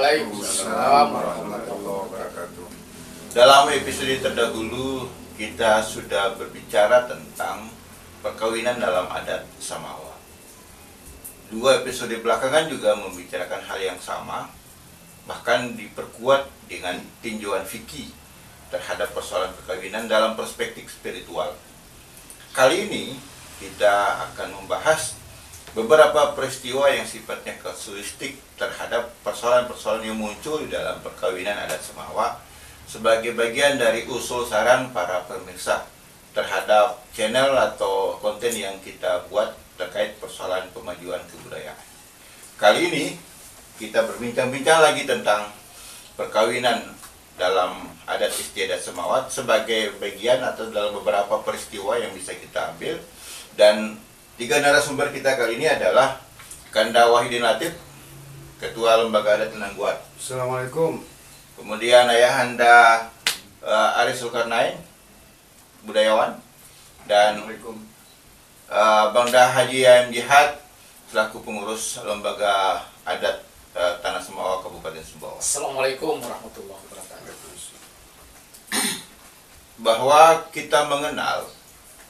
Waalaikumsalam warahmatullahi wabarakatuh. Dalam episode terdahulu kita sudah berbicara tentang perkawinan dalam adat Samawa. 2 episode belakangan juga membicarakan hal yang sama, bahkan diperkuat dengan tinjauan fikih terhadap persoalan perkawinan dalam perspektif spiritual. Kali ini kita akan membahas beberapa peristiwa yang sifatnya kasuistik terhadap persoalan-persoalan yang muncul di dalam perkawinan adat Samawa sebagai bagian dari usul saran para pemirsa terhadap channel atau konten yang kita buat terkait persoalan pemajuan kebudayaan. Kali ini kita berbincang-bincang lagi tentang perkawinan dalam adat istiadat Semawat sebagai bagian atau dalam beberapa peristiwa yang bisa kita ambil. Dan 3 narasumber kita kali ini adalah Kanda Wahidin Latif, Ketua Lembaga Adat Tenangguat. Assalamualaikum. Kemudian Ayahanda Aris Zulkarnain, budayawan, dan Bangda Haji AM Jihad selaku pengurus Lembaga Adat Tanah Semawa Kabupaten Sumbawa. Assalamualaikum warahmatullahi wabarakatuh. Bahwa kita mengenal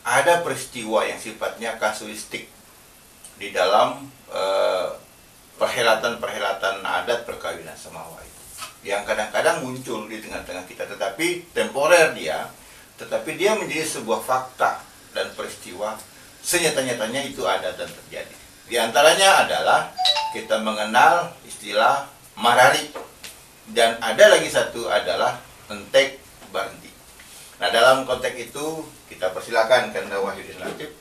ada peristiwa yang sifatnya kasuistik di dalam perhelatan-perhelatan adat perkawinan Semawa itu, yang kadang-kadang muncul di tengah-tengah kita, tetapi temporer dia, tetapi dia menjadi sebuah fakta dan peristiwa senyata-nyatanya itu ada dan terjadi. Di antaranya adalah kita mengenal istilah marari, dan ada lagi satu adalah entek barenti. Nah, dalam konteks itu kita persilakan Kanda Wahidin Latif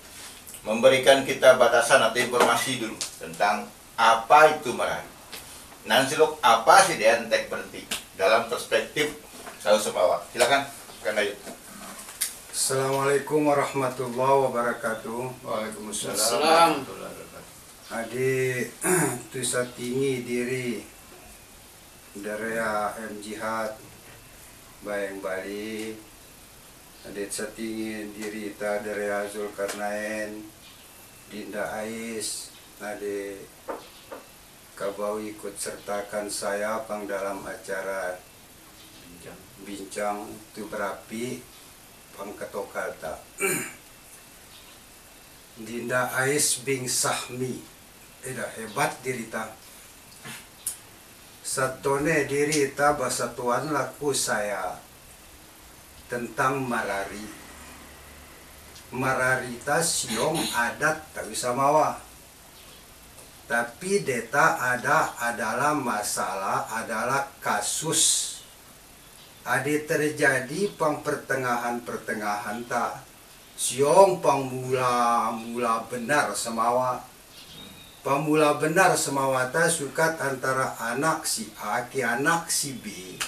memberikan kita batasan atau informasi dulu tentang apa itu marari. Nansiluk apa sih dia entek berhenti dalam perspektif Saus Semawa. Silakan Kanda. Assalamualaikum warahmatullahi wabarakatuh. Waalaikumsalam. Adi tu satingi diri dari M Jihad Bayang Bali. Adi satingi diri ta dari Zulkarnain, Dinda Ais. Adi kabau ikut sertakan saya pang dalam acara bincang tu berapi pang ketokalta. Dinda Ais Bing Sahmi, hebat dirita. Satone dirita basatuan laku saya tentang marari. Mararita siong adat tak bisa mawa. Tapi deta adalah masalah, adalah kasus. Ade terjadi pang pertengahan tak siong pangmula benar Semawa. Pamula benar Semawa ta sukat antara anak si A ke anak si B.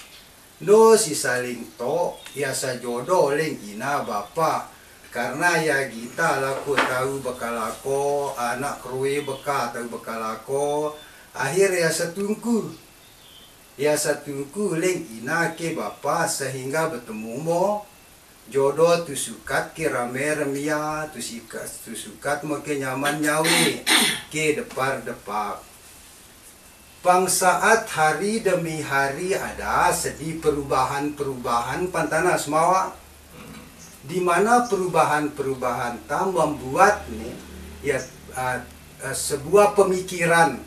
No si saling to ya sajodoh leng ina bapa. Karena ya kita laku tahu bekalako, anak kerui beka tahu bekalako, akhir ya setungku. Ya satungku leng ina ke bapa sehingga bertemu mo jodoh tu sukat ke rame remia tu sukat mo ke nyaman nyawi ke depar. Pang saat hari demi hari ada sedih perubahan pantana Semawa, di mana perubahan tam membuat nih ya sebuah pemikiran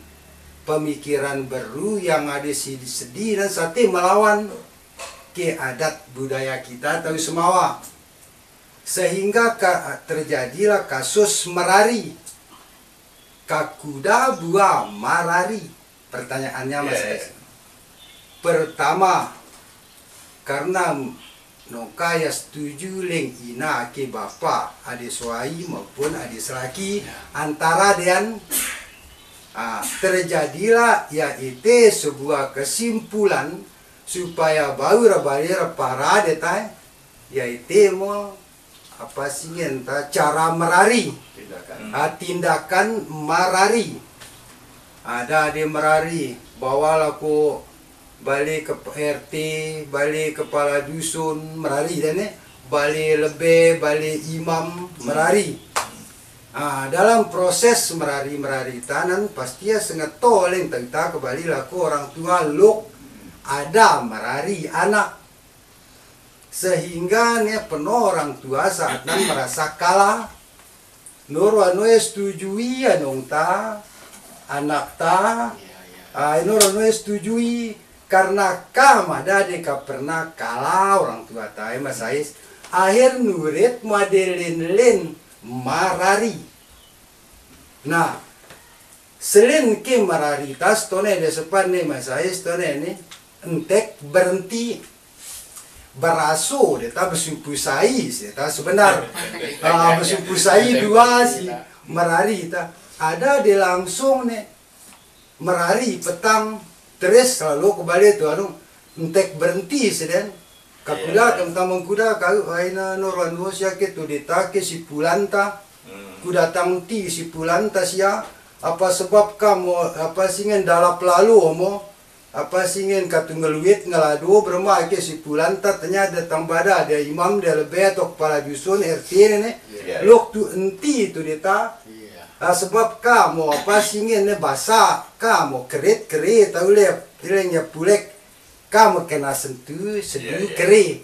baru yang ada sedih dan sate melawan ke adat budaya kita tahu Semawa, sehingga terjadilah kasus marari. Kakuda buah marari. Pertanyaannya Mas. Pertama, karena nokaya setuju leng ina ke bapa adik suai maupun adik selaki antara dan terjadilah yaitu sebuah kesimpulan supaya baru balir para detai yaitu mo apa sih entah cara merari tindakan marari. Ada di merari bawalah ko balik ke RT, balik kepala dusun merari dan balik lebih, balik imam merari. Dalam proses merari tanan pasti ya sengat toleng tentang kembali laku orang tua lok ada merari anak. Sehingga nih penuh orang tua saat nan merasa kalah. Nur anu setujui anong ta anak ta. Nur anu setujui karena kamada deka pernah kalah orang tua ta masais. Akhir nurit madelin marari. Nah, selain ke mararitas tone de sepan nih masais tone ini entek berhenti beraso deta besumpusai deta sebenar besumpusai dua si merari ta ada di langsung nih merari petang terus selalu kembali tu anu entek berhenti seden kakuda kentang mengkuda kau aina noran sakit tu ditake si pulanta kuda tamti si pulanta sia apa sebab kamu apa singen dalap lalu omo apa singen katunggeluit ngeladu berma ke si pulanta ternyata datang bada ada imam dia lebih atau kepala dusun RT ini lok tu enti tu dita sebab kamu apa singen ne basa kamu kerit tahu lep ilengnya pulek kamu kena sentuh seduh keri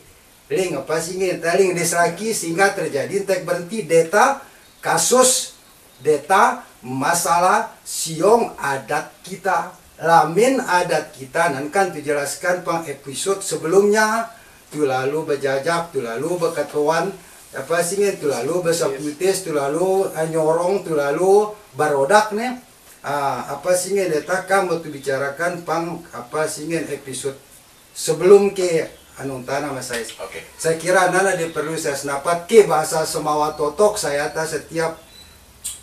ling apa singin taling diseraki sehingga terjadi entek berhenti data kasus data masalah siong adat kita lamin adat kita nan kan dijelaskan pang episode sebelumnya tu lalu berjajak tu lalu berketuan apa singin tu lalu bersaputis tu lalu nyorong tu lalu barodak nih apa singin data kamu tu bicarakan pang apa singin episode sebelum ke anong tanah mas saya. Oke. Saya kira nana perlu saya senapat ke bahasa Samawa Totok saya atas setiap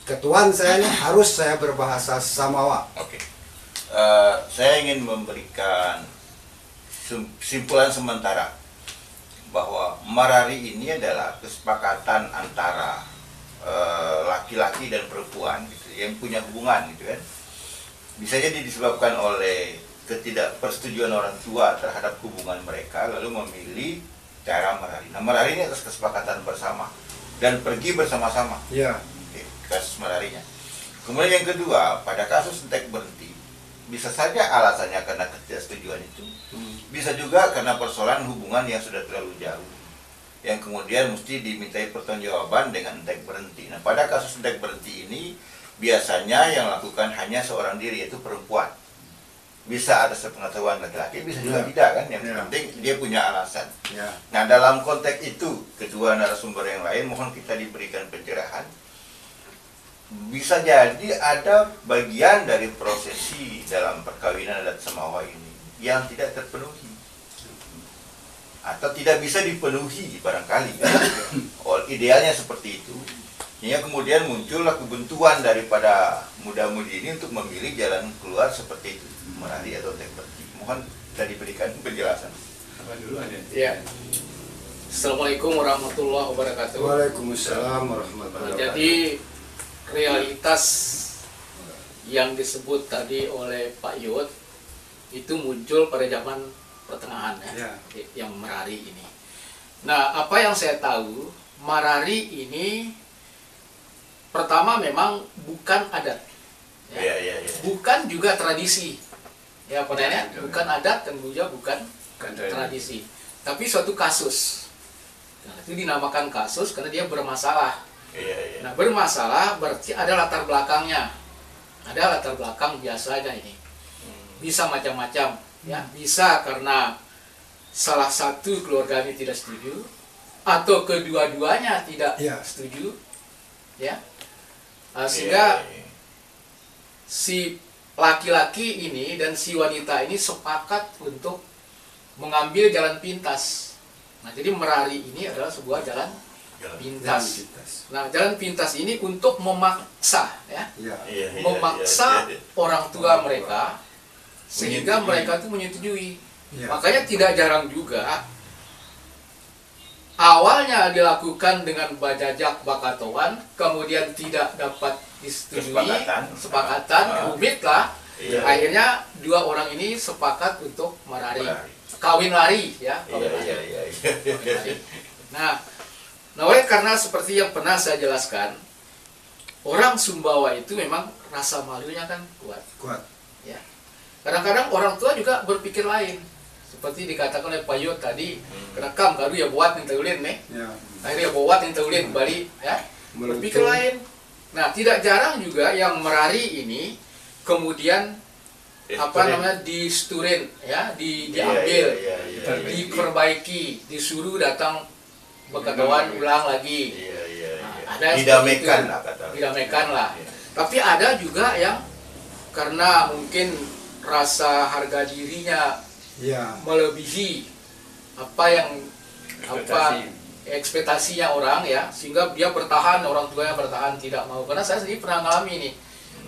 ketuan saya ini harus saya berbahasa Samawa. Oke. Saya ingin memberikan simpulan sementara bahwa marari ini adalah kesepakatan antara laki-laki dan perempuan gitu, yang punya hubungan gitu kan. Bisa jadi disebabkan oleh ketidakpersetujuan orang tua terhadap hubungan mereka lalu memilih cara merari. Nah, merari ini atas kesepakatan bersama dan pergi bersama-sama. Ya. Oke, kasus merarinya. Kemudian yang kedua, pada kasus entek berhenti, bisa saja alasannya karena ketidaksetujuan itu. Bisa juga karena persoalan hubungan yang sudah terlalu jauh, yang kemudian mesti dimintai pertanggungjawaban dengan entek berhenti. Nah, pada kasus entek berhenti ini biasanya yang lakukan hanya seorang diri, yaitu perempuan. Bisa ada sepengetahuan laki-laki, bisa juga tidak kan. Yang penting dia punya alasan. Nah, dalam konteks itu, kedua narasumber yang lain mohon kita diberikan pencerahan. Bisa jadi ada bagian dari prosesi dalam perkawinan adat Samawa ini yang tidak terpenuhi atau tidak bisa dipenuhi barangkali kan? Idealnya seperti itu. Hingga kemudian muncullah kebuntuan daripada muda-mudi ini untuk memilih jalan keluar seperti itu, merari atau entek berhenti. Mohon kita diberikan penjelasan. Apa dulu ada? Ya. Assalamualaikum warahmatullahi wabarakatuh. Waalaikumsalam warahmatullahi wabarakatuh. Jadi realitas yang disebut tadi oleh Pak Yud itu muncul pada zaman pertengahan yang merari ini. Nah, apa yang saya tahu, marari ini pertama memang bukan adat, bukan juga tradisi, ya padanya bukan adat dan juga bukan tradisi, tapi suatu kasus. Nah, itu dinamakan kasus karena dia bermasalah. Nah, bermasalah berarti ada latar belakangnya, ada latar belakang biasanya ini. Bisa macam-macam, ya bisa karena salah satu keluarganya tidak setuju atau kedua-duanya tidak setuju, ya. Sehingga si laki-laki ini dan si wanita ini sepakat untuk mengambil jalan pintas. Nah, jadi merari ini adalah sebuah jalan pintas. Nah, jalan pintas ini untuk memaksa, memaksa orang tua mereka sehingga mereka itu menyetujui. Makanya tidak jarang juga awalnya dilakukan dengan bajajak bakatoan, kemudian tidak dapat disetujui, sepakatan, rumit lah. Akhirnya dua orang ini sepakat untuk merari, kawin lari, ya. Nah, oleh karena seperti yang pernah saya jelaskan, orang Sumbawa itu memang rasa malunya kan kuat. Ya. Kadang-kadang orang tua juga berpikir lain. seperti dikatakan oleh Pak Yot tadi, kerekam kadu ya buat yang ulin nih, Ya. akhirnya buat yang ulin kembali ya, berpikir lain. Nah, tidak jarang juga yang merari ini kemudian apa namanya disturin ya, diambil, diperbaiki, disuruh datang berketahuan ulang lagi. Nah, ada Didamaikan itu, lah kata. didamaikan lah. Tapi ada juga yang karena mungkin rasa harga dirinya Ya. melebihi apa yang ekspektasinya orang ya, sehingga dia bertahan, orang tuanya bertahan tidak mau. Karena saya sendiri pernah mengalami ini.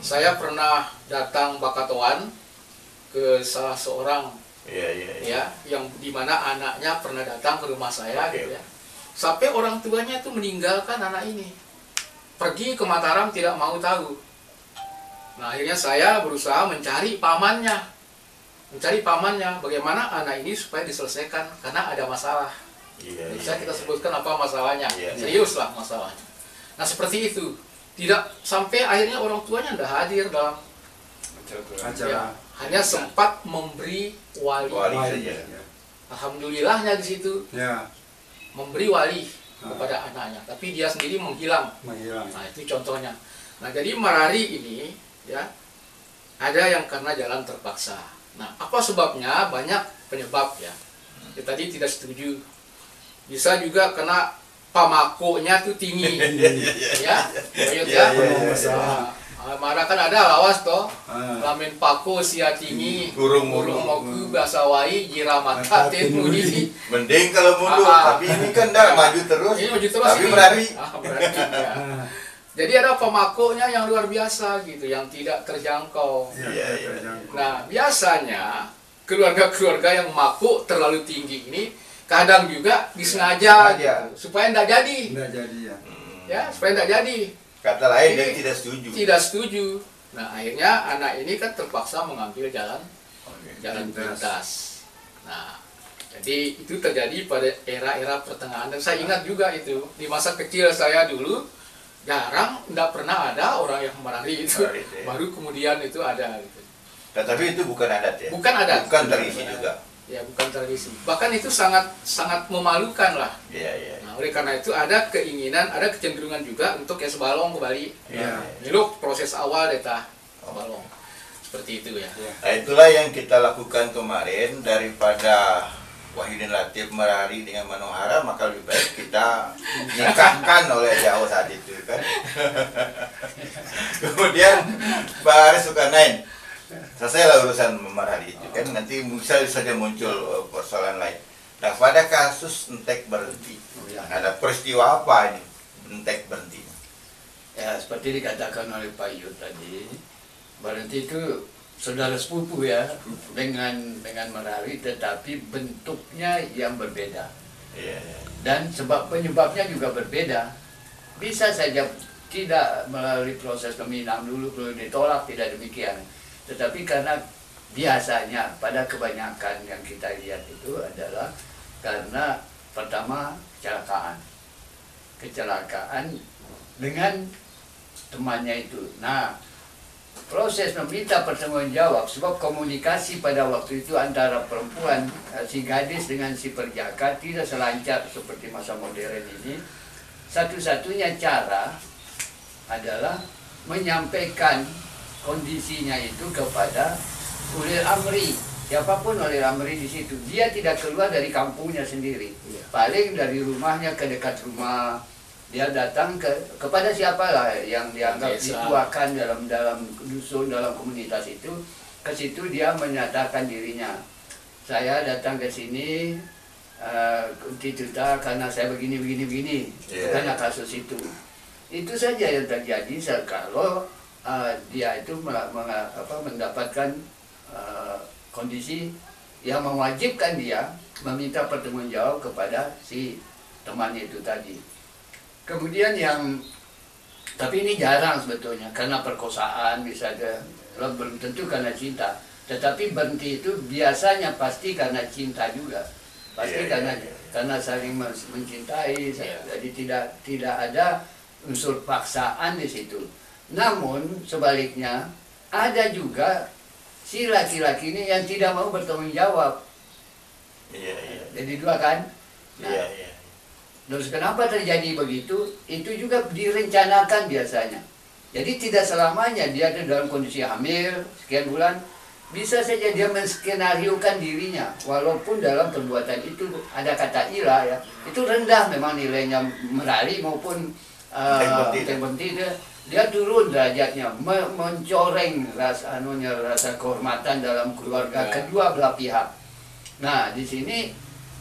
Saya pernah datang bakatoan ke salah seorang ya, yang dimana anaknya pernah datang ke rumah saya gitu ya. Sampai orang tuanya itu meninggalkan anak ini, pergi ke Mataram tidak mau tahu. Nah, akhirnya saya berusaha mencari pamannya, bagaimana anak ini supaya diselesaikan karena ada masalah. Bisa kita sebutkan apa masalahnya, serius lah masalahnya. Nah, seperti itu, tidak sampai akhirnya orang tuanya tidak hadir dalam Acara. ya, hanya sempat memberi wali. saja. Alhamdulillahnya di situ Ya. memberi wali kepada anaknya, tapi dia sendiri menghilang. Menghilang. Nah, itu contohnya. Nah, jadi merari ini ya, ada yang karena jalan terpaksa. Nah, apa sebabnya? Banyak penyebab ya. Tadi tidak setuju. Bisa juga kena pamakonya tuh tinggi. Ya, masalah. Mana kan ada lawas toh, Ah. lamen pako sia tinggi, Urung moku bahasa wai jiramata temudi. Mending kalau mundur, tapi ini kan dah maju terus. Ini maju terus Tapi ini. berani. Berani, ya. Jadi ada pemakonya yang luar biasa gitu, yang tidak terjangkau. Iya. Nah, biasanya keluarga-keluarga yang makuk terlalu tinggi ini kadang juga disengaja gitu, supaya tidak jadi. Nggak jadi ya. Ya, supaya tidak jadi. Kata lain Jadi, dia tidak setuju. Tidak setuju. Nah, akhirnya anak ini kan terpaksa mengambil jalan pintas. Nah, jadi itu terjadi pada era-era pertengahan, dan saya ingat juga itu di masa kecil saya dulu jarang, tidak pernah ada orang yang merari itu, baru kemudian itu ada gitu. Tetapi itu bukan adat ya. Bukan adat. Bukan tradisi juga. Ya, bukan tradisi. Bahkan itu sangat memalukan lah. Iya. Nah, oleh karena itu ada keinginan, ada kecenderungan juga untuk ya sebalong kembali. Iya. Miluk proses awal deta sebalong. Seperti itu ya. Nah, itulah yang kita lakukan kemarin. Daripada Wahidin Latif merari dengan Manohara, maka lebih baik kita nikahkan oleh Jawa saat itu kan. Kemudian Pak Aris Sukanain, selesailah urusan merari itu kan, nanti bisa saja muncul persoalan lain. Nah, pada kasus entek berhenti, ada peristiwa apa ini entek berhenti? Ya, seperti dikatakan oleh Pak Yud tadi, berhenti itu saudara sepupu ya, dengan merari, tetapi bentuknya yang berbeda. Iya. Dan penyebabnya juga berbeda. Bisa saja tidak melalui proses peminang dulu, perlu ditolak, tidak demikian. Tetapi karena biasanya pada kebanyakan yang kita lihat itu adalah karena pertama kecelakaan dengan temannya itu. Nah, proses meminta pertanggungjawab, sebab komunikasi pada waktu itu antara perempuan, si gadis dengan si perjaka tidak selancar seperti masa modern ini. Satu-satunya cara adalah menyampaikan kondisinya itu kepada Ulil Amri, siapapun Ulil Amri di situ. Dia tidak keluar dari kampungnya sendiri, paling dari rumahnya ke dekat rumah. Dia datang kepada siapalah yang dianggap dituakan dalam dusun, dalam komunitas itu. Ke situ dia menyatakan dirinya, saya datang ke sini karena saya begini. Karena kasus itu saja yang terjadi. Kalau dia itu mendapatkan kondisi yang mewajibkan dia meminta pertanggungjawab kepada si temannya itu tadi. Kemudian tapi ini jarang sebetulnya, karena perkosaan misalnya, belum tentu karena cinta. Tetapi berhenti itu biasanya pasti karena cinta juga, pasti karena saling mencintai. Jadi tidak ada unsur paksaan di situ. Namun sebaliknya ada juga si laki-laki ini yang tidak mau bertanggung jawab. Iya, iya. Jadi dua kan. Nah, Iya, iya. terus kenapa terjadi begitu? Itu juga direncanakan biasanya. Jadi tidak selamanya dia ada dalam kondisi hamil sekian bulan, bisa saja dia menskenariokan dirinya, walaupun dalam perbuatan itu ada kata ila ya, itu rendah memang nilainya merari maupun terbenti dia turun derajatnya, mencoreng rasa rasa kehormatan dalam keluarga kedua belah pihak. Nah di sini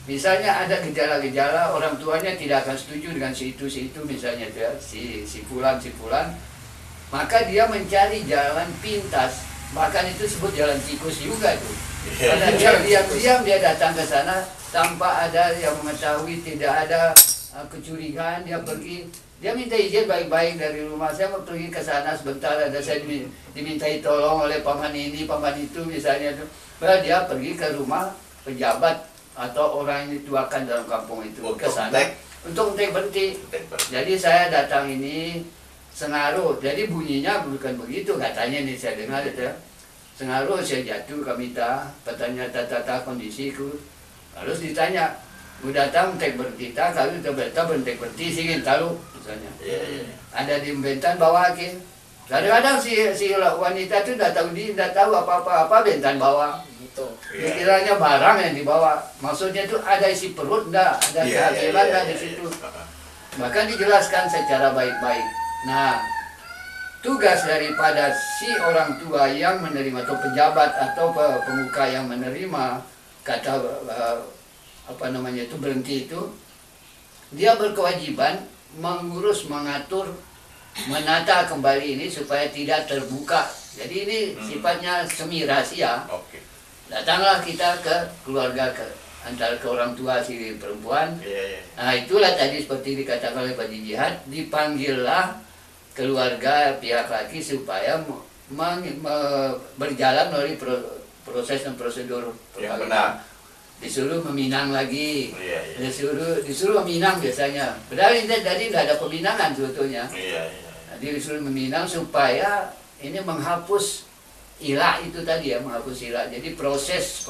misalnya ada gejala-gejala orang tuanya tidak akan setuju dengan si itu misalnya ya, si fulan, maka dia mencari jalan pintas, bahkan itu sebut jalan tikus juga tuh. Karena dia diam-diam dia datang ke sana tanpa ada yang mengetahui, tidak ada kecurigaan, dia pergi, dia minta izin baik-baik dari rumah, saya mau pergi ke sana sebentar, ada saya dimintai tolong oleh paman ini, paman itu misalnya tuh. Bahwa dia pergi ke rumah pejabat atau orang yang dituakan dalam kampung itu ke sana untuk berhenti. Jadi saya datang ini sengaruh, jadi bunyinya bukan begitu katanya nih saya dengar itu ya. Sengaruh saya jatuh ke mita, bertanya tata kondisiku, harus ditanya, mau datang tek berhenti, kalau kita berhenti singin tahu misalnya. Ada di bentan bawakin. Kadang-kadang si wanita itu tidak tahu apa-apa bentan bawa. Dikiranya barang yang dibawa, maksudnya itu ada isi perut enggak, ada kehadiran enggak di situ. Bahkan dijelaskan secara baik-baik. Nah, tugas daripada si orang tua yang menerima atau pejabat atau pemuka yang menerima kata itu berhenti itu, dia berkewajiban mengurus, mengatur, menata kembali ini supaya tidak terbuka. Jadi ini sifatnya semi rahasia. Datanglah kita ke keluarga, antara ke orang tua si perempuan. Nah itulah tadi seperti dikatakan oleh Pak Jihad, dipanggillah keluarga pihak laki supaya berjalan melalui proses dan prosedur yang benar. Disuruh meminang lagi, disuruh meminang biasanya. Padahal ini tadi tidak ada peminangan sebetulnya. Jadi disuruh meminang supaya ini menghapus ilah itu tadi ya, menghapus ilah. Jadi proses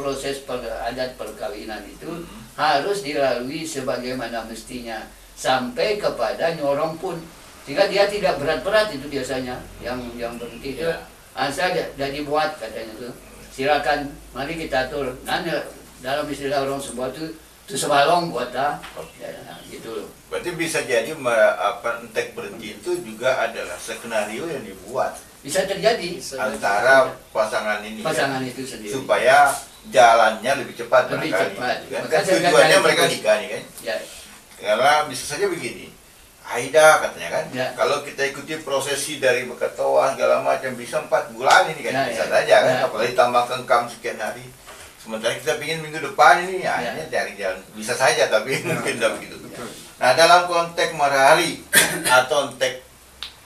adat perkawinan itu harus dilalui sebagaimana mestinya sampai kepada nyorong pun, sehingga dia tidak berat-berat itu biasanya yang berhenti itu. Asal jadi buat katanya tuh, silakan mari kita atur. Dalam istilah orang sebuah itu sebalong buat gitu loh. Berarti bisa jadi entek berhenti itu juga adalah skenario yang dibuat. Bisa terjadi antara pasangan ini itu sendiri supaya jalannya lebih cepat. Kan tujuannya mereka nikah nih kan karena bisa saja begini, Aida katanya kan kalau kita ikuti prosesi dari bekatoa segala macam bisa 4 bulan ini kan bisa saja kan, apalagi tambah kengkam sekian hari, sementara kita ingin minggu depan ini akhirnya cari jalan, bisa saja tapi mungkin tidak begitu. Nah dalam konteks merari atau entek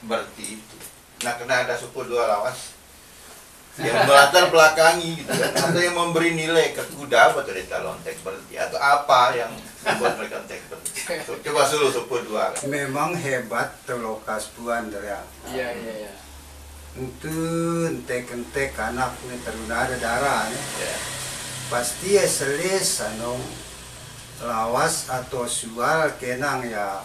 berarti itu, nah kena ada suku dua lawas yang melatar belakangi gitu kan, atau yang memberi nilai ke kuda atau deta lontek berarti atau apa yang membuat mereka entek berarti. Coba dulu suku dua. Memang hebat telokas puan dari Iya. Untuk entek anak ini teruna ada darah pasti ya selis lawas atau sual kenang ya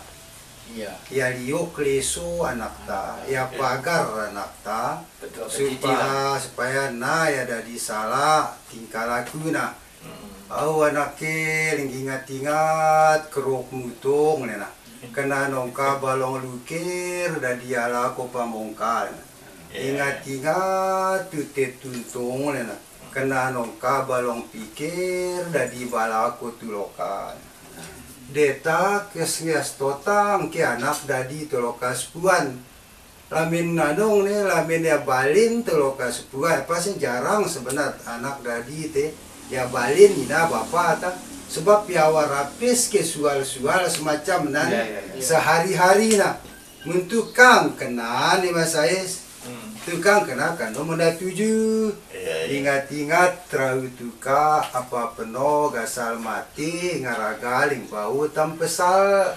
liuk lesu anak ta ya pagar anak ta supaya ya dari salah tingkah laku anak ke ingat keruk mutung kena nongka balong lukir dan dia laku pamongkal ingat tutet tuntung kena nongka balong pikir dan di balaku tulokan deta kesngias totang ke anak dadi tulokas puan lamin nanong nih lamin ya balin tulokas puan pasti jarang sebenarnya anak dadi teh ya balin ina bapak ta sebab ya warapis ke sual-sual semacam nan sehari-hari na mentukang kena nih mas Ais tukang kenakan nomor 7 ingat-ingat terlalu tuka apa penuh gasal mati ngaragaling bau tampesal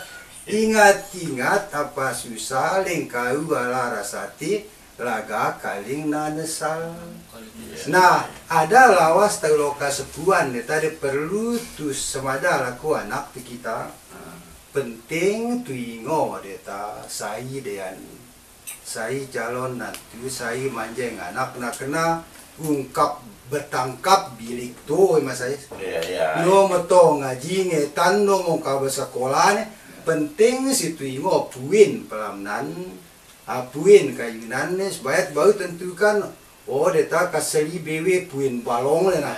ingat-ingat apa susah lengkau bala rasati laga kaling nanesal. Nah, ada lawas taloka sepuan tadi perlu tu semada laku anak ti kita. Penting tu ingo deta sai dean. Sai calon nanti sai manjeng anak nak kena ungkap bertangkap bilik tu mas saya. No meto ngaji ngetan no mau ka sekolah ne penting si tu ingo puin pelamnan apuin kayunan ne supaya baru tentukan oh deta kaseli bewe puin balong le na.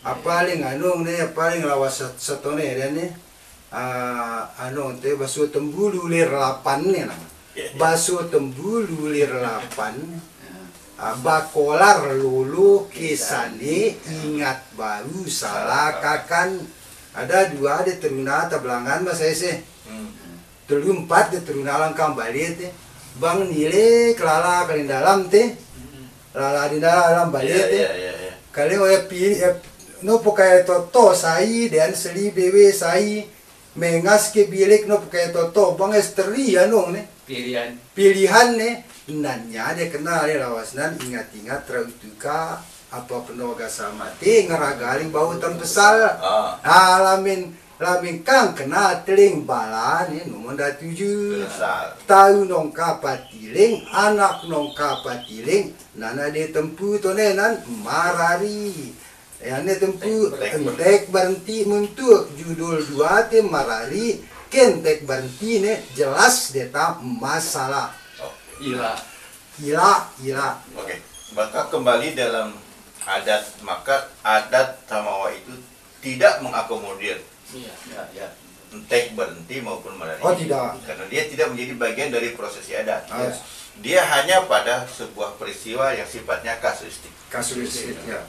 Apa le nganong ne apa le lawas satone dan ne anu te basu tembulu lir 8 ne na. Basu tembulu lir 8 bakolar lulu kisane ingat baru salah kakan ada 2 di teruna tabelangan mas saya sih telu 4 di teruna langkang balik teh bang nilai kelala kali dalam teh lala di dalam balik teh kali oleh pilih no pakai toto sai dan seli bewe sai mengas ke bilik no pakai toto bang esteri anu nih pilihan nih nanya dia kenal dia lawasnan ingat-ingat rautuka apa penoga sama ti ngaragaling bau tempesal alamin kang kena teling bala ni nomor 7 tahu nong kapatiling anak nong kapatiling nana dia tempu to nenan marari ane tempu entek berhenti mentuk judul 2 te marari kentek berhenti ne jelas deta masalah Ila. Oke. Maka kembali dalam adat, maka adat Samawa itu tidak mengakomodir entek berhenti maupun marari. Oh tidak. Karena dia tidak menjadi bagian dari prosesi adat. Dia hanya pada sebuah peristiwa yang sifatnya kasuistik. Ya.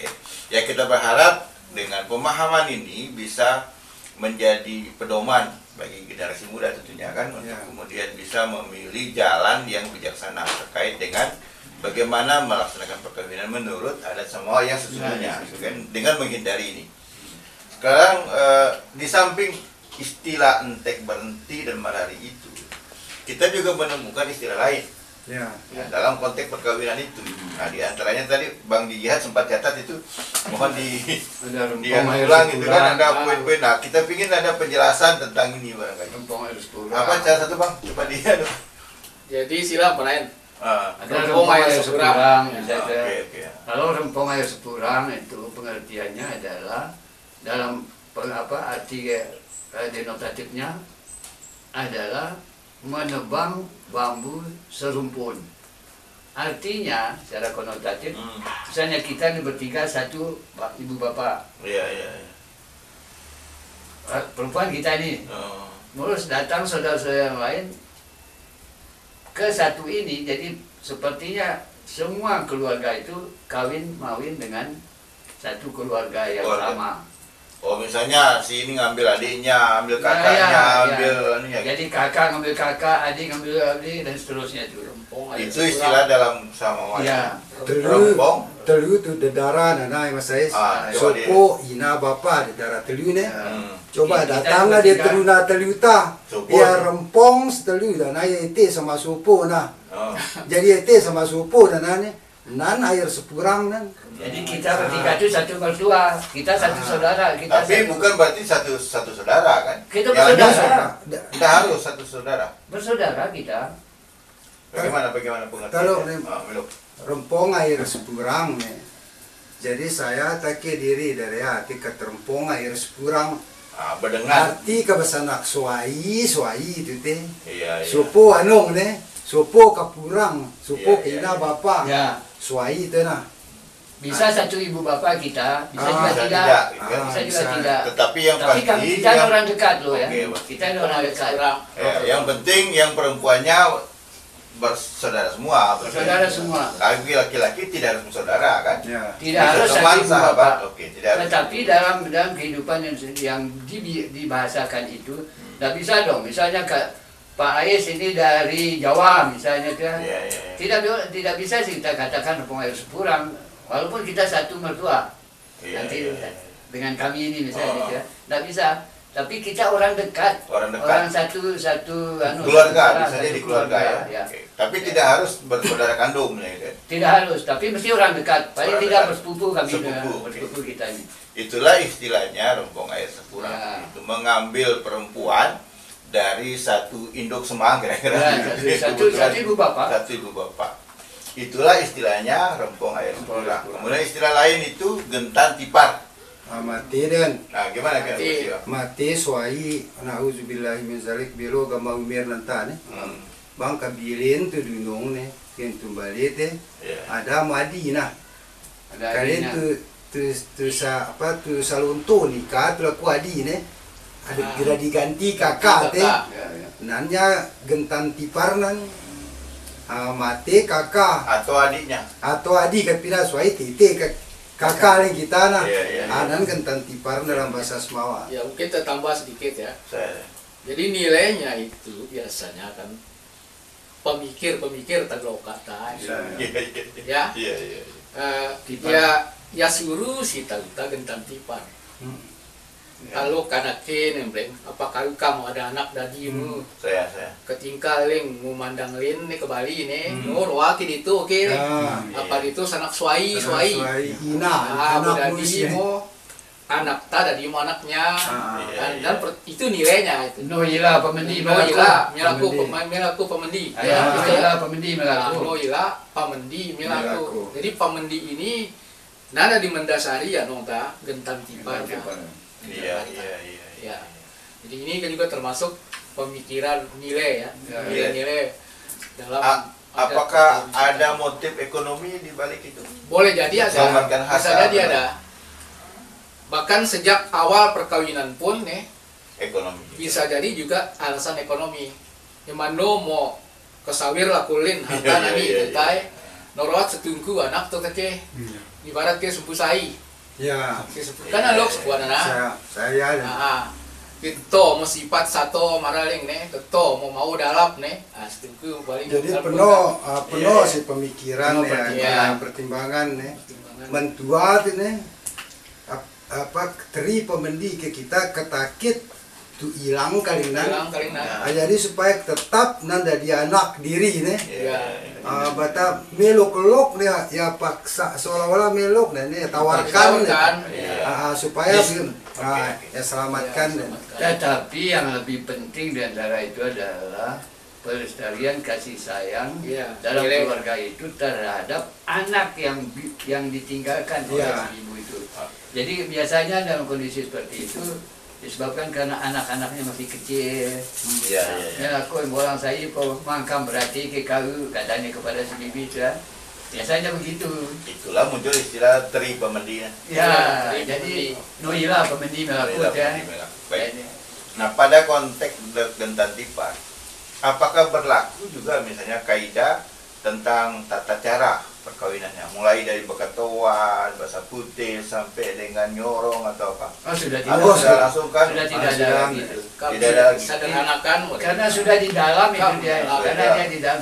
Ya kita berharap dengan pemahaman ini bisa menjadi pedoman bagi generasi muda tentunya kan untuk kemudian bisa memilih jalan yang bijaksana terkait dengan bagaimana melaksanakan perkawinan menurut adat Samawa yang sesungguhnya kan, dengan menghindari ini. Sekarang di samping istilah entek berhenti dan marari itu kita juga menemukan istilah lain dalam konteks perkawinan itu. Nah di antaranya tadi Bang Jihad sempat catat itu, mohon diulang gitu kan ada poin-poin. Nah kita ingin ada penjelasan tentang ini barangkali. Apa cara satu Bang? Coba dia. Jadi sila lain. Ada rempong air sepurang. Kalau rempong air sepurang itu pengertiannya adalah dalam arti denotatifnya adalah menebang bambu serumpun. Artinya secara konotatif, misalnya kita ini bertiga satu ibu bapak. Perempuan kita ini, terus datang saudara-saudara yang lain ke satu ini, jadi sepertinya semua keluarga itu kawin mawin dengan satu keluarga yang sama. Oh misalnya si ini ngambil adiknya, ambil kakaknya, ambil ininya. Jadi kakak ngambil kakak, adik ngambil adik dan seterusnya itu. Itu istilah dalam Samawa. Ya. Telu tu dedara nana mas saya. Sopo ina bapa dedara telu ne. Coba datanglah dia teruna telu ta. Dia rempong telu dan ayah ete sama sopo nah. Jadi ete sama sopo dan nane. Nan air sepurang nan. Jadi kita bertiga itu satu mertua, kita satu saudara. Kita tapi bukan berarti satu saudara kan? Kita bersaudara. Tidak harus satu saudara. Bersaudara kita. Bagaimana pengertiannya? Kalau rempong air sepurang nih. Jadi saya take diri dari hati ke rempong air sepurang. Berdengar. Arti kebesanak suai itu teh. Iya. Sopo anong nih. Sopo kapurang, sopo kina bapak. Suai itu nah. Bisa satu ibu bapak kita, bisa juga tidak. Bisa juga tidak. Tetapi yang pasti kita orang dekat loh ya. Kita orang dekat. Yang penting yang perempuannya bersaudara semua. Bersaudara semua. Tapi laki-laki tidak harus bersaudara kan? Tidak harus satu ibu bapak. Tetapi tidak. dalam kehidupan yang dibahasakan itu, tidak bisa dong. Misalnya Pak Ais ini dari Jawa misalnya kan. Tidak bisa sih kita katakan rempong air sepurang. Walaupun kita satu mertua, nanti dengan kami ini misalnya, tidak bisa. Tapi kita orang dekat. Orang dekat. Orang satu Keluarga, misalnya di keluarga ya. ya. Oke. Tapi tidak harus bersaudara kandung ya kan? Tidak harus, tapi mesti orang dekat. Paling Orang tidak dekat. bersepupu kami Sepupu, bersepupu kita ini. Itulah istilahnya rempong air sepurang. Ya. Itu mengambil perempuan dari satu induk semang kira-kira. Ya, satu ibu bapak. Satu ibu bapak. Itulah istilahnya rempong air sepurang. Kemudian istilah lain itu gentan tipar. Mati dan Nah, gimana kan? Mati. mati suai nauzubillahi min zalik bilo gamau mir nantane. Bang kabilin tu dunung ne ken tumbali te Ya. ada Madinah. Ada Kalian adiknya. tu salunto nikah tu aku adi ne. Ada kira diganti kakak te. Kakak. Ya, ya. Nanya gentan tipar nan mati kakak Atau adiknya. atau adik kapira suai tete kakak yang kita nah. Iya, iya, iya. Anan gentan tipar dalam bahasa Semawa. Ya mungkin kita tambah sedikit ya. Saya. Jadi nilainya itu biasanya kan pemikir-pemikir Tagloka Iya, iya. ya. Iya, iya. Tipar. Ya suruh si Taguta gentan tipar. Ya. Kalau kanakin emblem, apakah kamu ada anak dadimu? Saya. Ketinggaling memandang lin nih ke Bali nih, nur wakil itu oke. Ah, Apa itu sanak suai. Ina, anak Dadi muslim. mo anak ta dadi mo anaknya. Ah, iya. Itu nilainya itu. Noila pemendi Noila, melaku. milaku pemendi. Ya, Ah. itulah pemendi Nah, melaku. Noila, pamendi, Milaku. milaku. Jadi pamendi ini nada di mendasari ya nongta gentan tipar. Iya. Ya. Jadi ini kan juga termasuk pemikiran nilai ya. Ya, Nilai-nilai dalam Apakah ada motif ekonomi di balik itu? boleh jadi ada. Selamatkan Bisa harta. jadi ada. Bahkan sejak awal perkawinan pun nih Ekonomi. bisa jadi juga alasan ekonomi. Yamando mau kesawir lakulin harta Iya, nani iya, tentai norawat setungku anak tuh kece ibarat ke sumpusai Ya, kan alok sebuah nana saya nah itu mau sifat satu maraling nih itu mau dalap nih setungku paling jadi dalap penuh Iya. si pemikiran Penuh ya, pertimbangan. pertimbangan nih. pertimbangan. Mentua ini apa teri pemendi ke kita ketakit tu hilang kalinan. Hilang kalinan. Jadi supaya tetap nanda dia anak diri nih. Iya. Bata melok-lok dia ya paksa seolah-olah melok dan dia tawarkan Iya. supaya Yes. ya selamatkan. Ya, Tetapi yang lebih penting di antara itu adalah pelestarian kasih sayang Iya, dalam nilai. keluarga itu terhadap anak yang ditinggalkan oleh Iya. si ibu itu. Jadi biasanya dalam kondisi seperti itu disebabkan karena anak-anaknya masih kecil. Iya. Ya aku yang orang saya kau mangkam berarti ke kau katanya kepada si bibi itu ya. Biasanya begitu. Itulah muncul istilah teri pemendi. Ya, Iya, jadi noilah pemendi melakut ya. Baik. Nah, pada konteks gentan tipar, apakah berlaku juga misalnya kaidah tentang tata cara perkawinannya, mulai dari bekatoan, bahasa putih sampai dengan nyorong atau apa? Oh sudah tidak. Atau sudah langsung kan? Sudah tidak ada sudah. lagi itu. Tidak ada lagi. Sederhanakan Karena sudah di dalam itu dia, Sudah. karena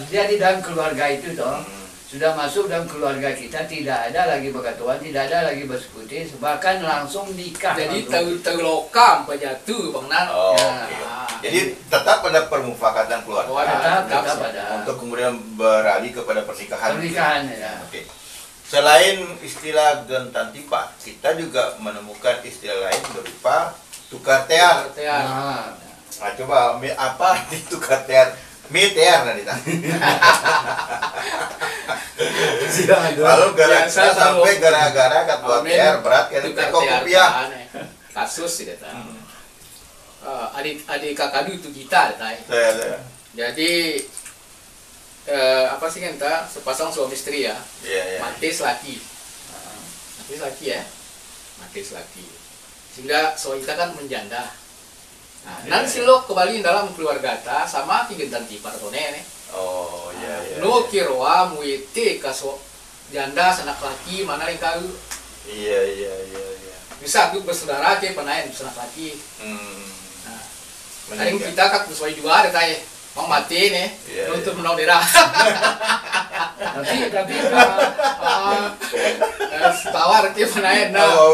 dia di dalam keluarga itu toh. Hmm. Sudah masuk dalam keluarga kita, tidak ada lagi bekatuan, tidak ada lagi bersekuti, bahkan langsung nikah. jadi langsung. terlokam pejatu bang Nan. Oh, Ya. oke. Jadi tetap pada permufakatan keluarga. Oh, tetap tetap ada Untuk kemudian beralih kepada pernikahan. pernikahan ya. Oke. Selain istilah gentan tipar, kita juga menemukan istilah lain berupa tukar tear. Nah, Nah, coba apa arti tukar tear? Tear nanti. Lalu gara-gara Biasa sampai gara-gara ketua tear berat kan tukar teko tear kopiah. kasus sih data. Adik kakak itu kita data. Saya. Jadi apa sih kita sepasang suami istri ya, Iya. mati selaki, ya, mati selaki. Sehingga suami kita kan menjanda. Nah, Iya, nanti lo kembali dalam keluarga ta sama tigentan tipar tone nih. Oh, iya. No kirwa muite kaso janda sanak laki mana yang kau Iya. bisa aku bersaudara ke penayan sanak laki. Nah, Karing Meninggal. kita kan sesuai juga ada tay. Mau mati nih, Iya, untuk menau daerah. tapi Tawar ke penayan nah. Oh.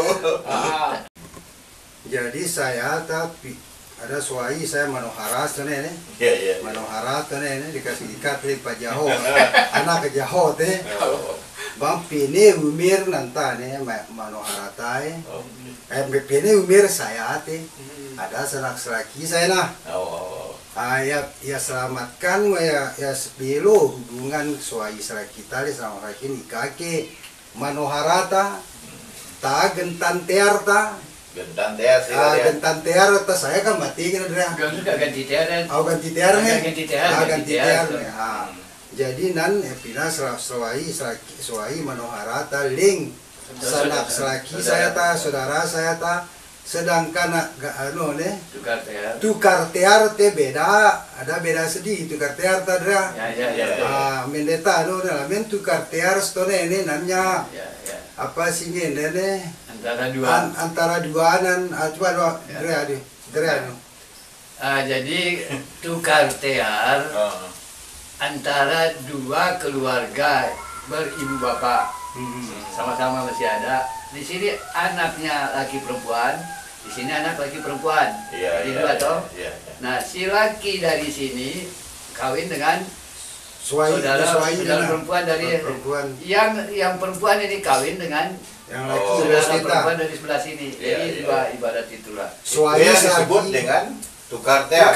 Jadi saya tapi ada suai saya Manohara tuh nih, Iya, iya. Manohara tuh nih dikasih ikat dari Pak Jaho, anak ke Jaho teh, bang pini umir nanta nih Manohara tay, pini umir saya teh, ada sanak selaki saya nah, ya selamatkan ya sepilo hubungan suai selaki tali sama laki ini kaki Manohara ta gentan tear ta. Gentan tear sih. Gentan tear atas saya kan mati kan udah. Ganti tear. Oh ganti tear nih. Ganti tear. Jadi nan pina suai Manohara ta ling sanak selaki saya ta saudara saya ta sedangkan anu nih tukar tear teh beda ada beda sedih tukar tear ta dra. Mendeta anu men tukar tear stone ini namanya apa sih ini antara dua nan coba jadi tukar tear antara dua keluarga beribu bapak sama-sama masih ada di sini anaknya laki perempuan di sini anak laki perempuan dua toh nah si laki dari sini kawin dengan saudara perempuan dari yang perempuan ini kawin dengan yang laki saudara perempuan dari sebelah sini. Jadi dua ibadat itulah. Suai disebut dengan tukar tear.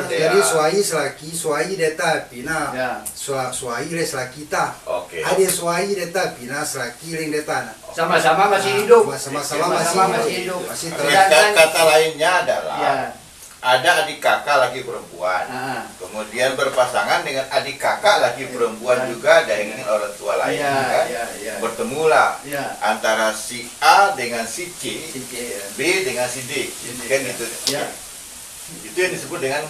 Jadi suai selaki, suai deta pina. Suai les laki ta. Oke. Ada suai deta pina selaki ling deta. Sama-sama masih hidup. Sama-sama masih hidup. Kata lainnya adalah ada adik kakak laki perempuan, kemudian berpasangan dengan adik kakak laki perempuan juga dengan orang tua lain, kan? Bertemulah antara si A dengan si C, B dengan si D, kan gitu. Itu yang disebut dengan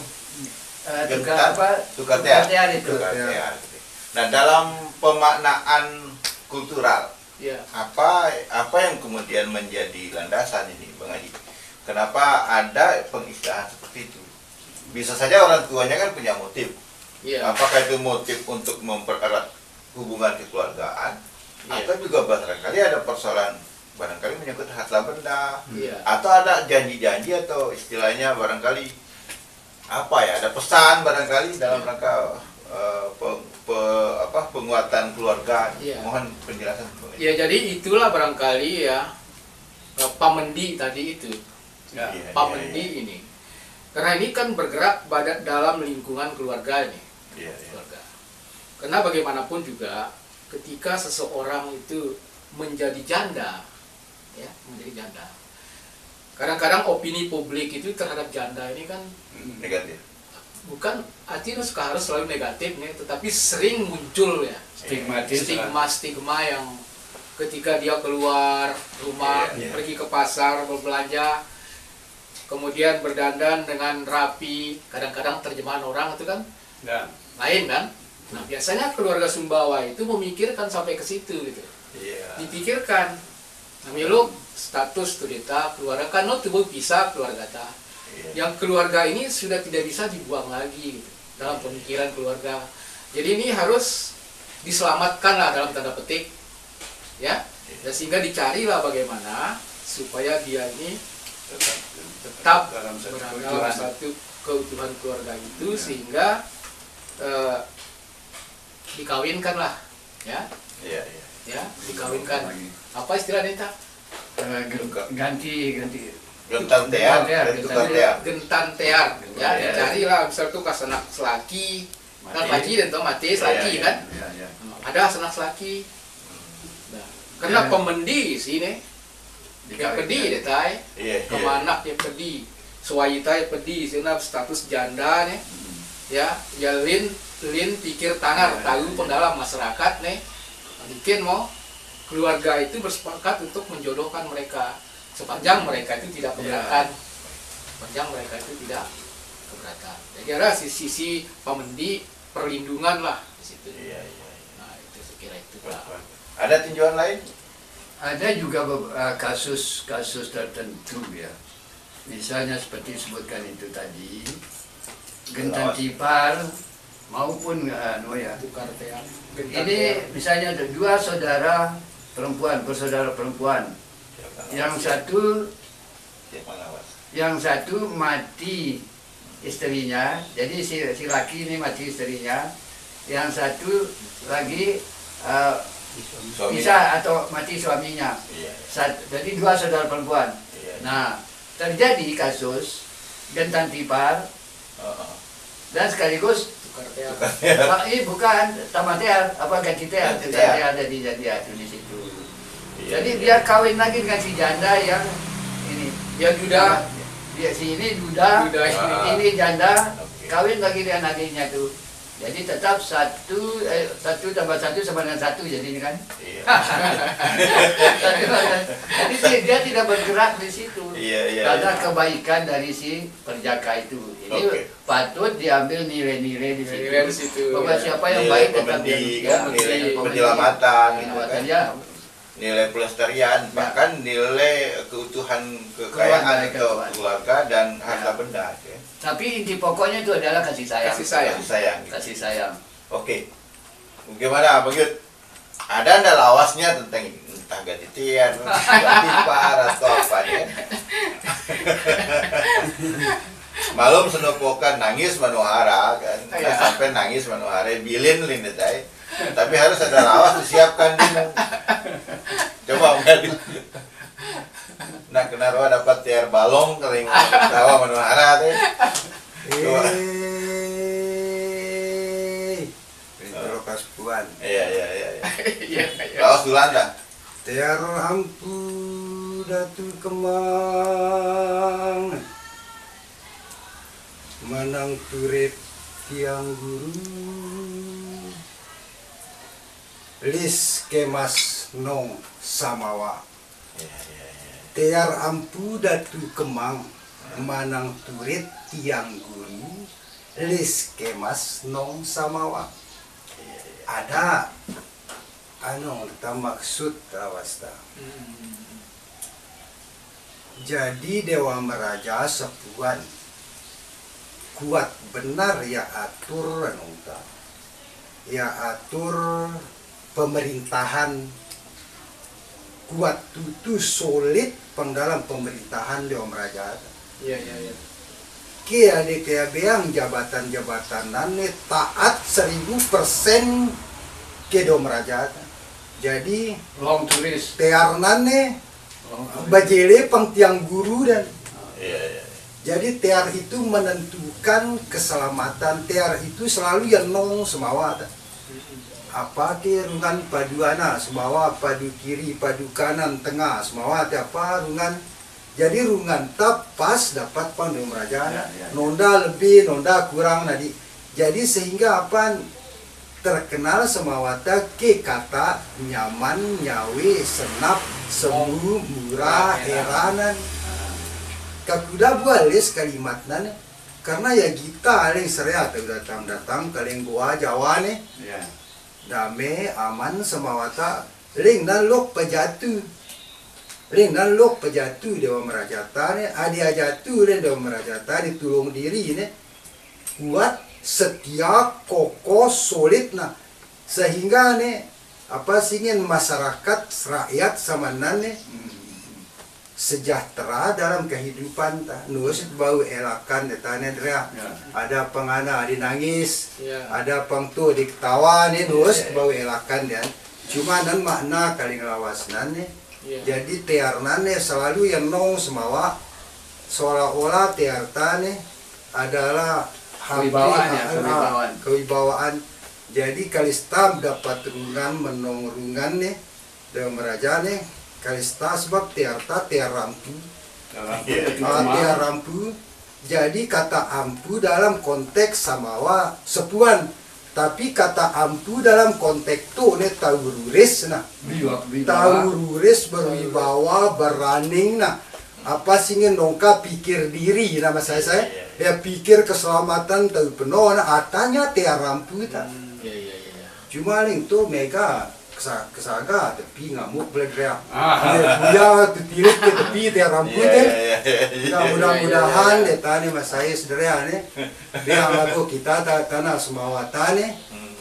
tukar tear. Nah, dalam pemaknaan kultural, apa yang kemudian menjadi landasan ini, Bang Haji? Kenapa ada pengistilahan seperti itu? Bisa saja orang tuanya kan punya motif. Apakah itu motif untuk mempererat hubungan kekeluargaan? Atau juga barangkali ada persoalan barangkali menyangkut harta benda, atau ada janji-janji atau istilahnya barangkali apa ya? Ada pesan barangkali dalam rangka penguatan keluarga. Mohon penjelasan. Ya, jadi itulah barangkali ya pamendi tadi itu. Pamendi ini karena ini kan bergerak dalam lingkungan keluarga ini, keluarga. Karena bagaimanapun juga ketika seseorang itu menjadi janda, kadang-kadang opini publik itu terhadap janda ini kan negatif. Bukan artinya harus selalu negatif nih, tetapi sering muncul ya stigma yang ketika dia keluar rumah, pergi ke pasar berbelanja, kemudian berdandan dengan rapi, kadang-kadang terjemahan orang itu kan lain kan. Nah, biasanya keluarga Sumbawa itu memikirkan sampai ke situ gitu. Dipikirkan, namilu status tudeta keluarga kan tubuh pisah keluarga ta. Yang keluarga ini sudah tidak bisa dibuang lagi gitu, dalam pemikiran keluarga. Jadi ini harus diselamatkan lah dalam tanda petik, ya. Dan sehingga dicarilah bagaimana supaya dia ini tetap dalam satu keutuhan keluarga itu, sehingga dikawinkan lah, dikawinkan. Apa istilahnya itu? Ganti gentan tear, gentan tear, ya dicarilah misal tuh sanak selaki, kan paji dan tuh mati selaki kan, ada sanak selaki. Nah, karena pemendi sini. Yang pedih deh tay, kemana yang pedih, suai tay pedih, sini status janda nih, ya lin pikir tangar, tahu pendalam masyarakat nih, mungkin mau keluarga itu bersepakat untuk menjodohkan mereka, sepanjang mereka itu tidak keberatan, Jadi ada sisi pemendi perlindungan lah di situ. Nah itu sekira itu lah. Ada tinjauan lain? Ada juga kasus-kasus tertentu ya. Misalnya seperti disebutkan itu tadi, gentan tipar maupun tukar tear. Ini misalnya ada dua saudara perempuan, bersaudara perempuan. Yang satu Yang mana lawas? Yang satu mati istrinya, jadi si laki ini mati istrinya. Yang satu lagi Suaminya. bisa atau mati suaminya. Iya. Jadi dua saudara perempuan. Iya. Nah, terjadi kasus gentan tipar dan sekaligus tukar tear. ini bukan tamat tear, apa ganti tear, Ganti tukar tear. tear jadi di situ. Iya, Jadi iya. dia kawin lagi dengan si janda yang ini. Yang duda. Dia si ini duda, Duda ini janda, Oke. kawin lagi dengan adiknya tuh. Jadi tetap satu tambah satu sama dengan satu jadi ini kan. Iya. Jadi dia tidak bergerak di situ. Iya, Karena iya. kebaikan dari si perjaka itu. Ini Oke. patut diambil nilai-nilai di situ. Nilai di situ, Bahwa ya. siapa yang Nilai baik tetap pemendik, dia. nilai Pemendik, penyelamatan, gitu penyelamatan, kan. ya. Nilai pelestarian, bahkan nilai keutuhan kekayaan atau keluarga dan harta benda. Ya. Tapi inti pokoknya itu adalah kasih sayang. Kasih sayang. Kasih sayang. Kasih sayang. Oke, bagaimana Bang Yud? Ada anda lawasnya tentang ini? Entah ganti tiar, ganti par atau apa ya? Malum senopokan nangis manuhara kan, Iya. sampai nangis manuhara bilin lindetai. Tapi harus ada lawas disiapkan dulu. Coba enggak Nah, kenapa dapat tiar balong kering tawa manuhara teh? Coba. Itu kaspuan. Iya. Iya, iya. Lawas duluan dah. Tiar ampu datu kemang menang turip tiang guru lis kemas nong samawa. Tiar ampu datu kemang manang turit tiang guru lis kemas nong samawa. Ada kita maksud tawasta. Jadi Dewa Meraja sepuan kuat benar ya atur anungta. Ya atur pemerintahan kuat tutu solid pengdalam pemerintahan Dewa Meraja. Iya. Kia de kia beang jabatan-jabatan nane taat 1000% ke Dewa Meraja. Jadi Long tulis. tear nane bajele pang tiang guru dan Iya. jadi tear itu menentukan keselamatan. Tear itu selalu yang nong semawa. Apa ke rungan paduana semawa, padu kiri, padu kanan, tengah semawa apa rungan. Jadi rungan tap pas dapat pang Dewa Meraja. Ya. Nonda lebih, nonda kurang nadi. Jadi sehingga apa terkenal semawata ke kata nyaman, nyawi, senap, semu, murah, heranan. Kakuda bualis kalimat nane karena ya kita aling serea datang kaling gua Jawa nih Ya. dame aman semawata ling dan lok pejatu ling dan lok pejatu Dewa Merajata nih adi ajatu ling Dewa Merajata ditulung diri nih kuat setia kokoh solid nah sehingga nih apa singin masyarakat rakyat sama nane sejahtera dalam kehidupan nus bau elakan detane drea Ya. ada pengana adi nangis Ya. ada pengtu diktawa nih nus Ya. bau elakan dan cuma nan makna kali ngelawasnan nih Ya. jadi tearnane selalu yang nong semawa seolah-olah teartane adalah Kewibawaan ya, kewibawaan. kewibawaan. Jadi kalistam dapat rungan menong rungan nih Dewa Meraja nih kalista sebab tearta tear rampu. Tear rampu. Jadi kata ampu dalam konteks samawa sepuan. Tapi kata ampu dalam konteks tu nih taururis nah. Taururis berwibawa berani nah. Apa singin nongka pikir diri nama saya dia pikir keselamatan tahu penuh nah atanya tiar rampu tak. Iya. Cuma ling tu mega kesaga tapi ngamuk beledrea. Ah. Dia tirit ke tepi tiar rampu teh. Nah, mudah-mudahan Iya. tani mas saya sederhana nih. Dia lagu kita tanah semawatan nih.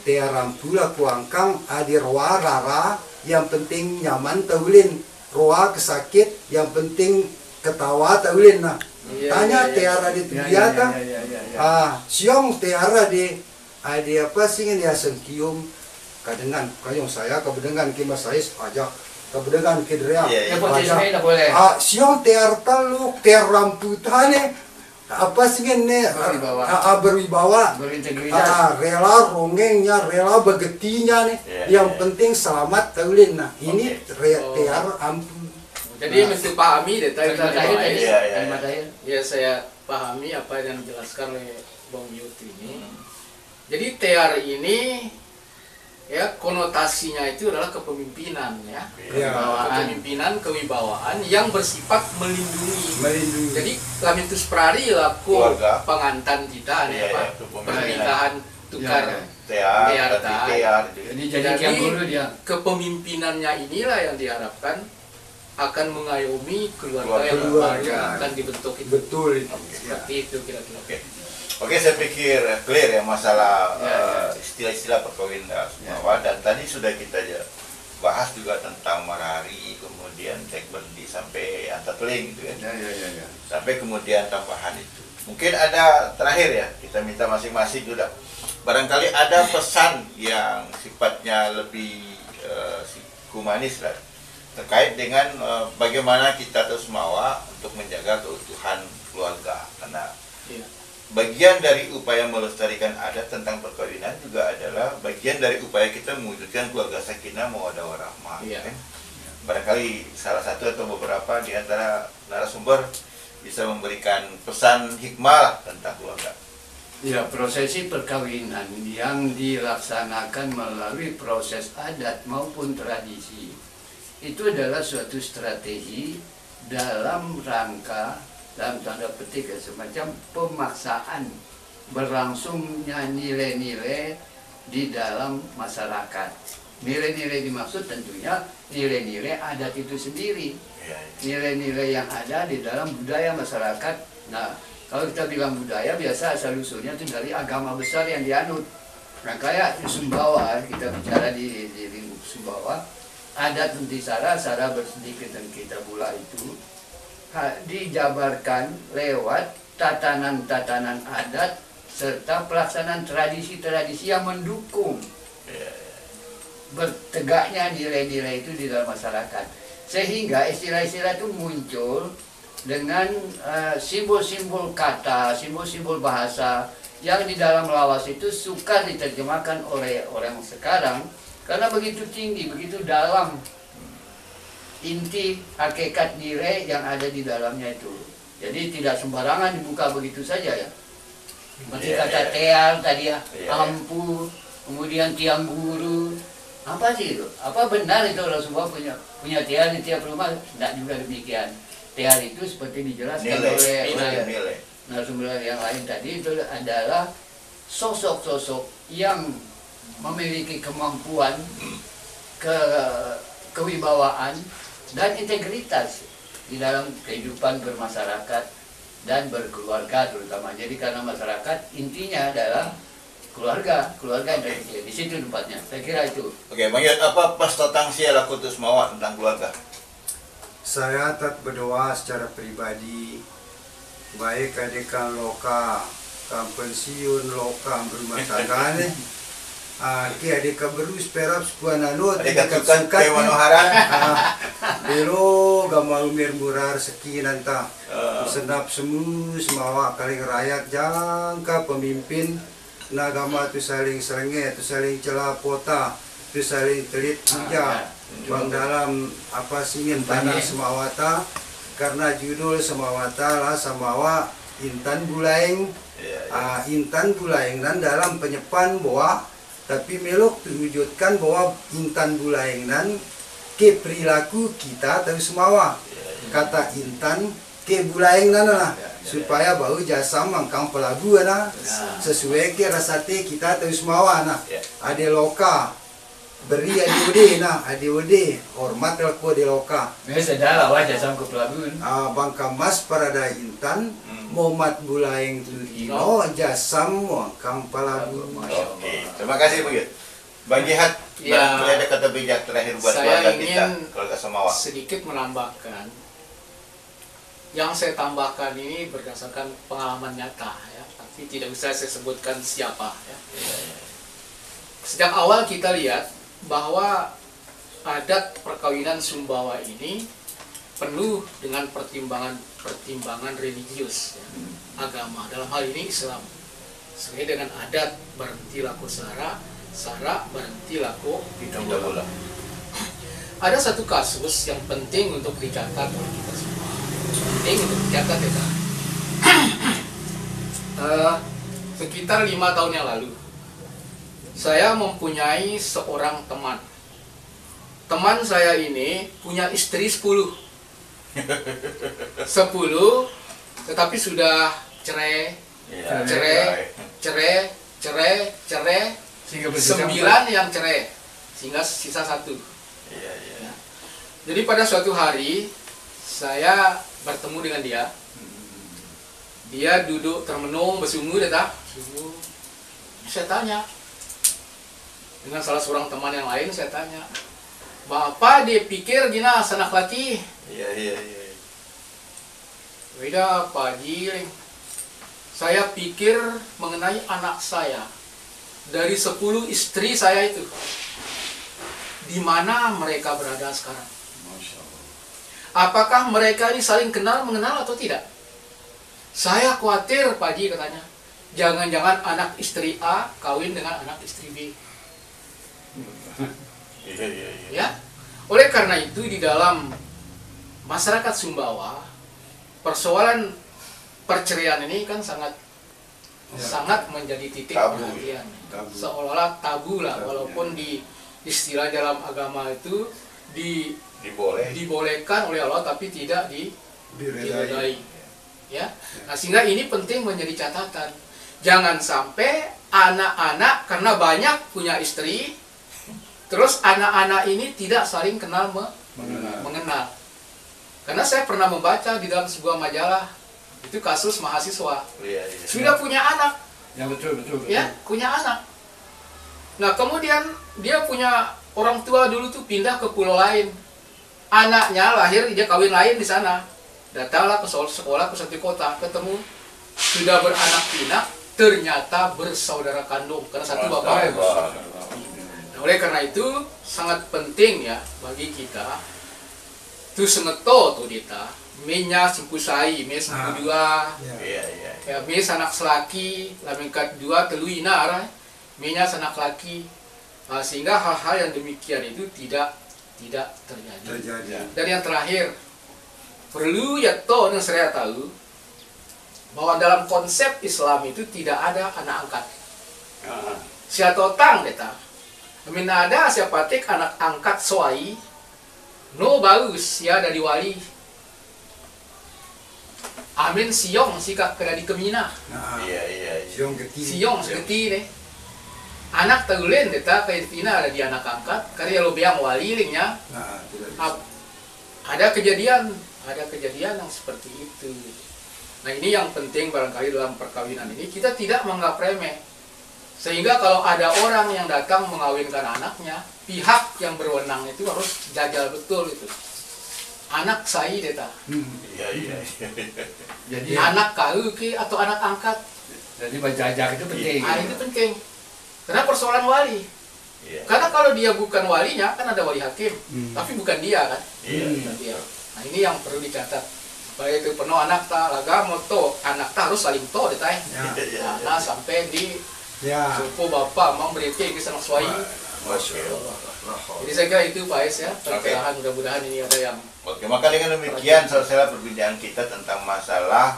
Tiar rampu lah kuangkang adi roa rara yang penting nyaman taulin. Roa kesakit yang penting ketawa taulin nah. Iya, Tanya iya, iya. tiara di Iya, biata. iya, iya, iya. Siong tiara di apa sih ini ya sengkium kadengan kayong saya kebedengan kimas saya ajak kebedengan kidrea. Iya, iya. Ya, potensi tidak boleh. Siong tiar taluk tiar ramputane apa sih ini Berwibawa. berwibawa. Berintegritas. Rela rongengnya, rela begetinya nih. Iya, Yang iya. penting selamat taulin. Nah, ini Oh. tiar ampun. Jadi mesti pahami detail Kalimat dari akhir Bang tadi. Ais. Iya, iya, Kalimat akhir. Ya, saya pahami apa yang dijelaskan oleh Bang Yut ini. Jadi TR ini ya konotasinya itu adalah kepemimpinan ya. Iya. Kepemimpinan, kewibawaan yang bersifat melindungi. Melindungi. Jadi Lamentus Prari laku Keluarga. pengantan kita Iya, nih Pak. iya, kepemimpinan. Pernikahan tukar Iya, Tear, Tear, ganti tear. Jadi yang guru dia. kepemimpinannya inilah yang diharapkan akan mengayomi keluarga yang Keluarga. baru yang akan dibentuk itu. Betul. Seperti itu kira-kira. Oke, saya pikir clear ya masalah Ya, istilah-istilah perkawinan Sumbawa dan tadi sudah kita bahas juga tentang marari, kemudian cek berdi sampai antatling gitu ya. Ya. Sampai kemudian tambahan itu. Mungkin ada terakhir ya, kita minta masing-masing sudah. Barangkali ada pesan yang sifatnya lebih humanis lah terkait dengan bagaimana kita terus mawa untuk menjaga keutuhan keluarga, karena Iya. bagian dari upaya melestarikan adat tentang perkawinan juga adalah bagian dari upaya kita mewujudkan keluarga sakinah mawaddah warahmah. Iya. Kan? Barangkali salah satu atau beberapa di antara narasumber bisa memberikan pesan hikmah tentang keluarga. Ya, prosesi perkawinan yang dilaksanakan melalui proses adat maupun tradisi itu adalah suatu strategi dalam rangka, dalam tanda petik ya, semacam pemaksaan berlangsungnya nilai-nilai di dalam masyarakat. Nilai-nilai dimaksud tentunya nilai-nilai adat itu sendiri, Ya, nilai-nilai yang ada di dalam budaya masyarakat. Nah, kalau kita bilang budaya, biasa asal-usulnya itu dari agama besar yang dianut. Nah, kayak di Sumbawa, kita bicara di lingkup Sumbawa, adat Nuntisara, Sara bersedikit dan kita bula itu dijabarkan lewat tatanan-tatanan adat serta pelaksanaan tradisi-tradisi yang mendukung bertegaknya nilai-nilai itu di dalam masyarakat. Sehingga istilah-istilah itu muncul dengan simbol-simbol kata, simbol-simbol bahasa yang di dalam lawas itu sukar diterjemahkan oleh orang sekarang karena begitu tinggi, begitu dalam inti hakikat nilai yang ada di dalamnya itu. Jadi tidak sembarangan dibuka begitu saja ya. Seperti Iya, kata iya. teal tadi ya, Iya, iya. ampu, kemudian tiang guru. Apa sih itu? Apa benar itu orang semua punya teal di tiap rumah? Tidak juga demikian. Teal itu seperti dijelaskan oleh nilai. narasumber yang lain tadi itu adalah sosok-sosok yang memiliki kemampuan, kewibawaan dan integritas di dalam kehidupan bermasyarakat dan berkeluarga terutama. Jadi karena masyarakat intinya adalah keluarga yang terkecil. Di situ tempatnya. Saya kira itu. Oke, Bang Yud, apa pas tentang siala kutus mawa tentang keluarga? Saya tak berdoa secara pribadi, baik adekan loka, kam pensiun loka berumah tangga nih. Ki adeka berus perap sepuan anut, Adeka tukan kay manoharan. Belo gamal umir murar sekian anta. Senap semu semawa kaling rakyat jangka pemimpin nagama tu saling serenge, tu saling celah pota, tu saling telit puja. Bang dalam apa singin tanah semawata karena judul semawata lah samawa intan bulaing. Intan bulaing dan dalam penyepan bahwa tapi melok diwujudkan bahwa intan bulaingnan ke perilaku kita tahu semawa kata intan ke bulaingnan lah supaya bau jasa mangkang pelabuhan nah sesuai ke rasate kita tahu semawa nah ade loka beri ade nah ade hormat laku ade loka Biasa dah lah wajah sama ke pelabuhan. bangka mas parada intan Muhammad bulaing tulino jasam mangkang pelabuhan. Oke, terima kasih Bang Yud. Bang Jihad, Ya, barangkali ada kata bijak terakhir buat saya keluarga kita, ingin keluarga Samawa. sedikit menambahkan Yang saya tambahkan ini berdasarkan pengalaman nyata ya, tapi tidak bisa saya sebutkan siapa ya. Sejak awal kita lihat bahwa adat perkawinan Sumbawa ini penuh dengan pertimbangan religius ya, agama, dalam hal ini Islam. Sesuai dengan adat berhenti laku sara, sara berhenti laku Tidak boleh. Ada satu kasus yang penting untuk dicatat oleh kita semua. Penting untuk dicatat ya Kak. Sekitar 5 tahun yang lalu, saya mempunyai seorang teman. Teman saya ini punya istri 10, tetapi sudah cerai, Ya, cerai, Sehingga 9 yang cerai, sehingga sisa 1. iya, iya. Jadi pada suatu hari saya bertemu dengan dia. Dia duduk termenung bersungut ya tak? Saya tanya dengan salah seorang teman yang lain, saya tanya, Bapak dia pikir gina sanak laki? Iya, iya, iya. Beda Pak Haji. Saya pikir mengenai anak saya. Dari 10 istri saya itu, di mana mereka berada sekarang? Masya Allah. Apakah mereka ini saling mengenal atau tidak? Saya khawatir Pak Haji katanya. Jangan-jangan anak istri A kawin dengan anak istri B. Iya, iya, iya. Ya. Oleh karena itu di dalam masyarakat Sumbawa, persoalan perceraian ini kan sangat menjadi titik Tabu, perhatian. tabu. Seolah-olah tabu lah, walaupun di istilah dalam agama itu dibolehkan oleh Allah tapi tidak diredai. Ya. Nah, sehingga ini penting menjadi catatan. Jangan sampai anak-anak karena banyak punya istri, terus anak-anak ini tidak saling mengenal. Karena saya pernah membaca di dalam sebuah majalah, itu kasus mahasiswa. Iya, iya. Sudah punya anak, Ya betul. ya, punya anak. Nah, kemudian dia punya orang tua dulu tuh pindah ke pulau lain. Anaknya lahir, dia kawin lain di sana. Datanglah ke sekolah ke satu kota, ketemu sudah beranak pinak, ternyata bersaudara kandung karena satu bapak. Nah, oleh karena itu sangat penting ya bagi kita tu sengeto tu dita menya simpusai me sempu dua Iya, iya. ya me sanak selaki lamengkat dua telu inar menya sanak laki. Nah, sehingga hal-hal yang demikian itu tidak terjadi. Dan yang terakhir perlu ya toh yang saya tahu bahwa dalam konsep Islam itu tidak ada anak angkat. Siatotang deta. Amin ada siapatik anak angkat soai. No bagus ya dari wali. Amin siong sikak kena di kemina. Iya, iya. Siong keti. Siong seketi deh. Anak tagulen deta kayak tina ada di anak angkat. Karya lo biang wali lingnya. Nah, tidak bisa. Ada kejadian yang seperti itu. Nah, ini yang penting barangkali dalam perkawinan ini kita tidak menganggap remeh. Sehingga kalau ada orang yang datang mengawinkan anaknya, pihak yang berwenang itu harus jajal betul itu. Anak saya deta. Iya, iya. Jadi Anak kau ki atau anak angkat. jadi berjajak itu penting. Ah, itu penting. Karena persoalan wali. Iya. Karena kalau dia bukan walinya kan ada wali hakim, tapi bukan dia kan. Iya. Bukan dia. Nah, ini yang perlu dicatat. Supaya itu penuh anak ta laga moto anak ta harus saling to deta. Ya. Nah, sampai di Ya. suku bapak memberikan ke sana suai. Masya Allah. Jadi saya kira itu Pak Es ya, perkiraan mudah-mudahan ini ada yang Oke, maka dengan demikian selesai perbincangan kita tentang masalah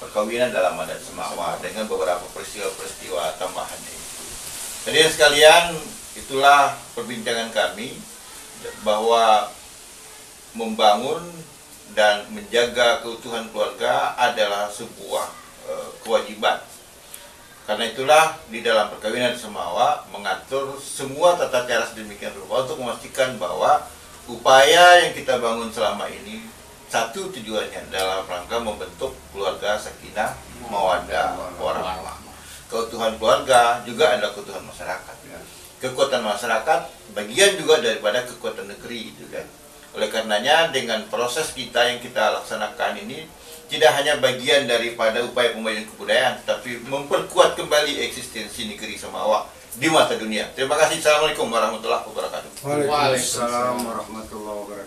perkawinan dalam adat Semawa dengan beberapa peristiwa-peristiwa tambahan ini. Jadi sekalian, itulah perbincangan kami bahwa membangun dan menjaga keutuhan keluarga adalah sebuah kewajiban. Karena itulah di dalam perkawinan Semawa mengatur semua tata cara sedemikian rupa untuk memastikan bahwa upaya yang kita bangun selama ini satu tujuannya dalam rangka membentuk keluarga sakinah mawaddah warahmah. Keutuhan keluarga juga adalah keutuhan masyarakat. Kekuatan masyarakat bagian juga daripada kekuatan negeri itu kan. Oleh karenanya dengan proses kita yang kita laksanakan ini tidak hanya bagian daripada upaya pembayaran kebudayaan, tapi memperkuat kembali eksistensi negeri Samawa di mata dunia. Terima kasih. Assalamualaikum warahmatullahi wabarakatuh. Waalaikumsalam warahmatullahi wabarakatuh.